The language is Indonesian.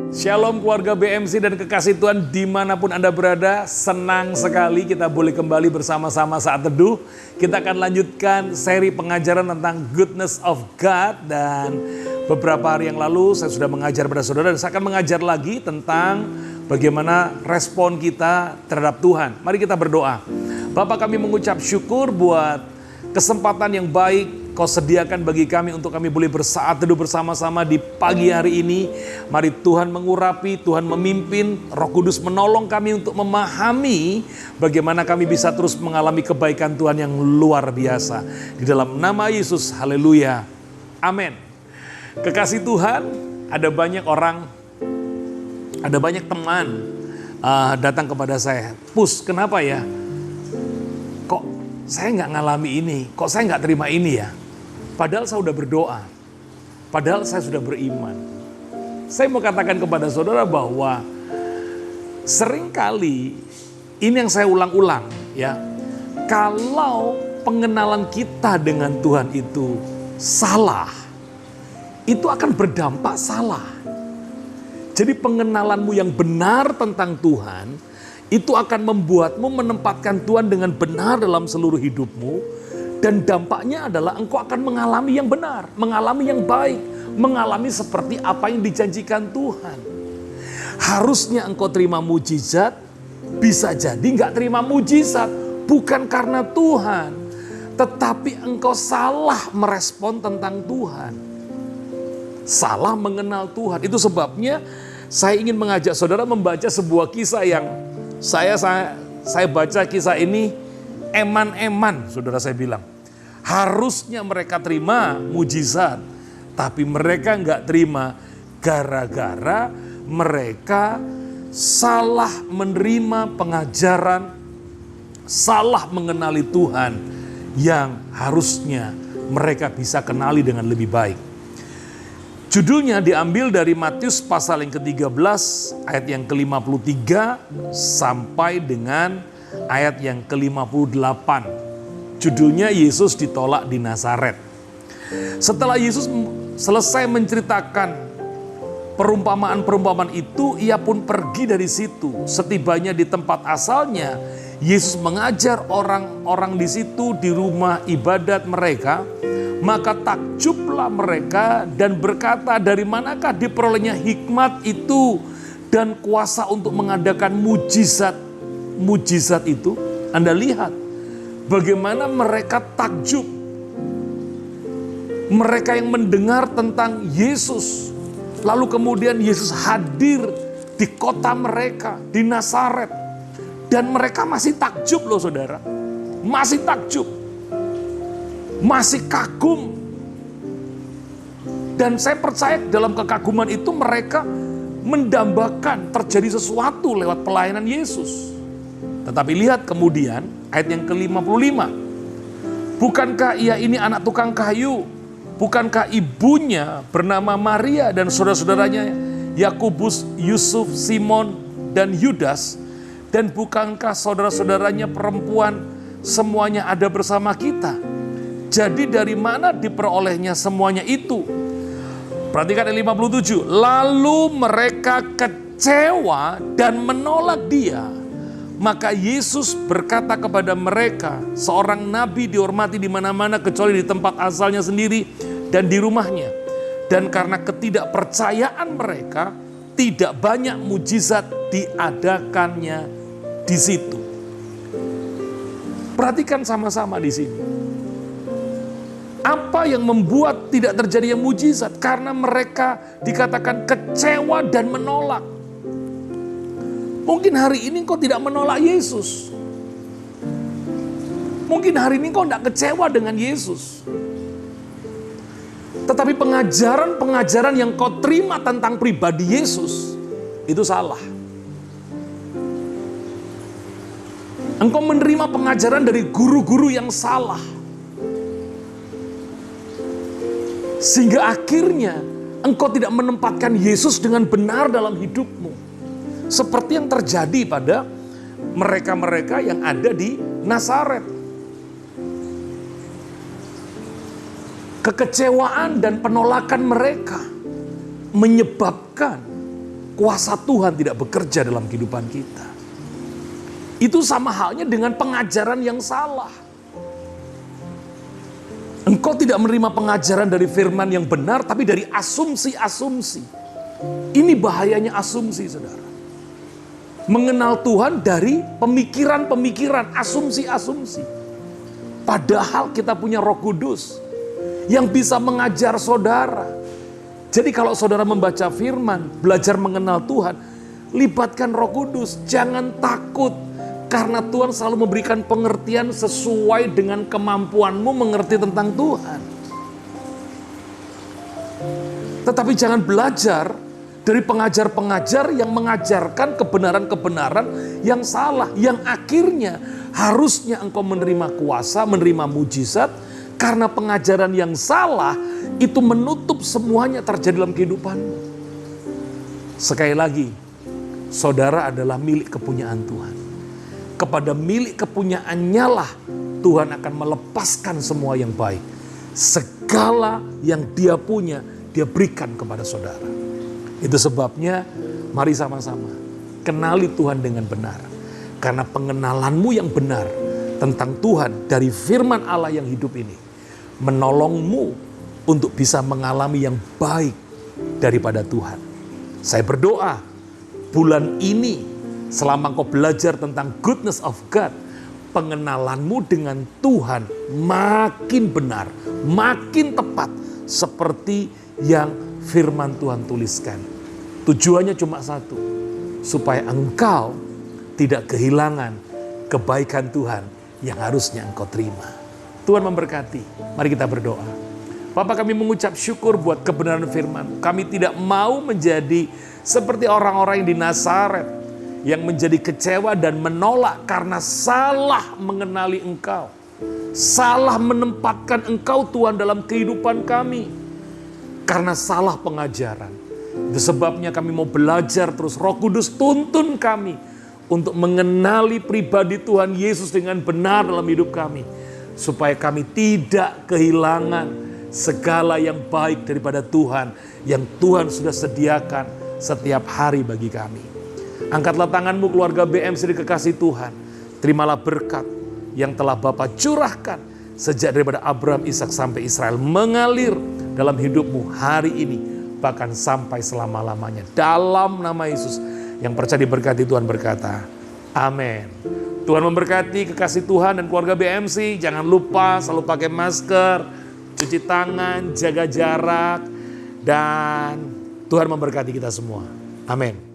Shalom keluarga BMC dan kekasih Tuhan dimanapun Anda berada. Senang sekali kita boleh kembali bersama-sama saat teduh. Kita akan lanjutkan seri pengajaran tentang goodness of God. Dan beberapa hari yang lalu saya sudah mengajar pada saudara. Dan saya akan mengajar lagi tentang bagaimana respon kita terhadap Tuhan. Mari kita berdoa. Bapa, kami mengucap syukur buat kesempatan yang baik Kau sediakan bagi kami untuk kami boleh bersaat teduh bersama-sama di pagi hari ini. Mari Tuhan mengurapi, Tuhan memimpin, Roh Kudus menolong kami untuk memahami bagaimana kami bisa terus mengalami kebaikan Tuhan yang luar biasa. Di dalam nama Yesus, haleluya, amin. Kekasih Tuhan, ada banyak orang, ada banyak teman datang kepada saya. Pus, kenapa ya? Kok saya nggak ngalami ini? Kok saya nggak terima ini ya? Padahal saya sudah berdoa, padahal saya sudah beriman. Saya mau katakan kepada saudara bahwa seringkali ini yang saya ulang-ulang ya. Kalau pengenalan kita dengan Tuhan itu salah, itu akan berdampak salah. Jadi pengenalanmu yang benar tentang Tuhan, itu akan membuatmu menempatkan Tuhan dengan benar dalam seluruh hidupmu. Dan dampaknya adalah engkau akan mengalami yang benar, mengalami yang baik, mengalami seperti apa yang dijanjikan Tuhan. Harusnya engkau terima mujizat, bisa jadi nggak terima mujizat, bukan karena Tuhan, tetapi engkau salah merespon tentang Tuhan. Salah mengenal Tuhan. Itu sebabnya saya ingin mengajak saudara membaca sebuah kisah yang saya baca kisah ini eman-eman, saudara saya bilang. Harusnya mereka terima mujizat, tapi mereka nggak terima gara-gara mereka salah menerima pengajaran, salah mengenali Tuhan yang harusnya mereka bisa kenali dengan lebih baik. Judulnya diambil dari Matius pasal yang ke-13 ayat yang ke-53 sampai dengan ayat yang ke-58. Judulnya Yesus ditolak di Nazaret. Setelah Yesus selesai menceritakan perumpamaan-perumpamaan itu, ia pun pergi dari situ. Setibanya di tempat asalnya, Yesus mengajar orang-orang di situ di rumah ibadat mereka. Maka takjublah mereka dan berkata, dari manakah diperolehnya hikmat itu dan kuasa untuk mengadakan mujizat itu? Anda lihat bagaimana mereka takjub. Mereka yang mendengar tentang Yesus, lalu kemudian Yesus hadir di kota mereka, di Nazaret. Dan mereka masih takjub loh saudara. Masih takjub. Masih kagum. Dan saya percaya dalam kekaguman itu mereka mendambakan terjadi sesuatu lewat pelayanan Yesus. Tetapi lihat kemudian ayat yang ke-55. Bukankah ia ini anak tukang kayu? Bukankah ibunya bernama Maria dan saudara-saudaranya Yakobus, Yusuf, Simon, dan Yudas? Dan bukankah saudara-saudaranya perempuan semuanya ada bersama kita? Jadi dari mana diperolehnya semuanya itu? Perhatikan ayat 57. Lalu mereka kecewa dan menolak dia. Maka Yesus berkata kepada mereka, seorang nabi dihormati di mana-mana kecuali di tempat asalnya sendiri dan di rumahnya. Dan karena ketidakpercayaan mereka, tidak banyak mujizat diadakannya di situ. Perhatikan sama-sama di sini. Apa yang membuat tidak terjadi yang mujizat? Karena mereka dikatakan kecewa dan menolak. Mungkin hari ini kau tidak menolak Yesus. Mungkin hari ini kau tidak kecewa dengan Yesus. Tetapi pengajaran-pengajaran yang kau terima tentang pribadi Yesus, itu salah. Engkau menerima pengajaran dari guru-guru yang salah. Sehingga akhirnya engkau tidak menempatkan Yesus dengan benar dalam hidupmu. Seperti yang terjadi pada mereka-mereka yang ada di Nazaret. Kekecewaan dan penolakan mereka menyebabkan kuasa Tuhan tidak bekerja dalam kehidupan kita. Itu sama halnya dengan pengajaran yang salah. Engkau tidak menerima pengajaran dari firman yang benar, tapi dari asumsi-asumsi. Ini bahayanya asumsi, saudara. Mengenal Tuhan dari pemikiran-pemikiran, asumsi-asumsi. Padahal kita punya Roh Kudus yang bisa mengajar saudara. Jadi kalau saudara membaca firman, belajar mengenal Tuhan, libatkan Roh Kudus, jangan takut. Karena Tuhan selalu memberikan pengertian sesuai dengan kemampuanmu mengerti tentang Tuhan. Tetapi jangan belajar dari pengajar-pengajar yang mengajarkan kebenaran-kebenaran yang salah. Yang akhirnya harusnya engkau menerima kuasa, menerima mujizat. Karena pengajaran yang salah itu menutup semuanya terjadi dalam kehidupanmu. Sekali lagi, saudara adalah milik kepunyaan Tuhan. Kepada milik kepunyaannya lah Tuhan akan melepaskan semua yang baik. Segala yang dia punya, dia berikan kepada saudara. Itu sebabnya mari sama-sama kenali Tuhan dengan benar. Karena pengenalanmu yang benar tentang Tuhan dari firman Allah yang hidup ini menolongmu untuk bisa mengalami yang baik daripada Tuhan. Saya berdoa bulan ini selama kau belajar tentang goodness of God, pengenalanmu dengan Tuhan makin benar, makin tepat seperti yang firman Tuhan tuliskan. Tujuannya cuma satu, supaya engkau tidak kehilangan kebaikan Tuhan yang harusnya engkau terima. Tuhan memberkati. Mari kita berdoa. Bapa, kami mengucap syukur buat kebenaran firman. Kami tidak mau menjadi seperti orang-orang yang di Nazaret, yang menjadi kecewa dan menolak karena salah mengenali Engkau. Salah menempatkan Engkau Tuhan dalam kehidupan kami. Karena salah pengajaran. Itu sebabnya kami mau belajar terus. Roh Kudus tuntun kami untuk mengenali pribadi Tuhan Yesus dengan benar dalam hidup kami. Supaya kami tidak kehilangan segala yang baik daripada Tuhan. Yang Tuhan sudah sediakan setiap hari bagi kami. Angkatlah tanganmu keluarga BMC dikasih Tuhan. Terimalah berkat yang telah Bapa curahkan sejak daripada Abraham, Ishak sampai Israel mengalir dalam hidupmu hari ini. Bahkan sampai selama-lamanya. Dalam nama Yesus yang percaya diberkati Tuhan berkata, amin. Tuhan memberkati kekasih Tuhan dan keluarga BMC. Jangan lupa selalu pakai masker, cuci tangan, jaga jarak. Dan Tuhan memberkati kita semua. Amin.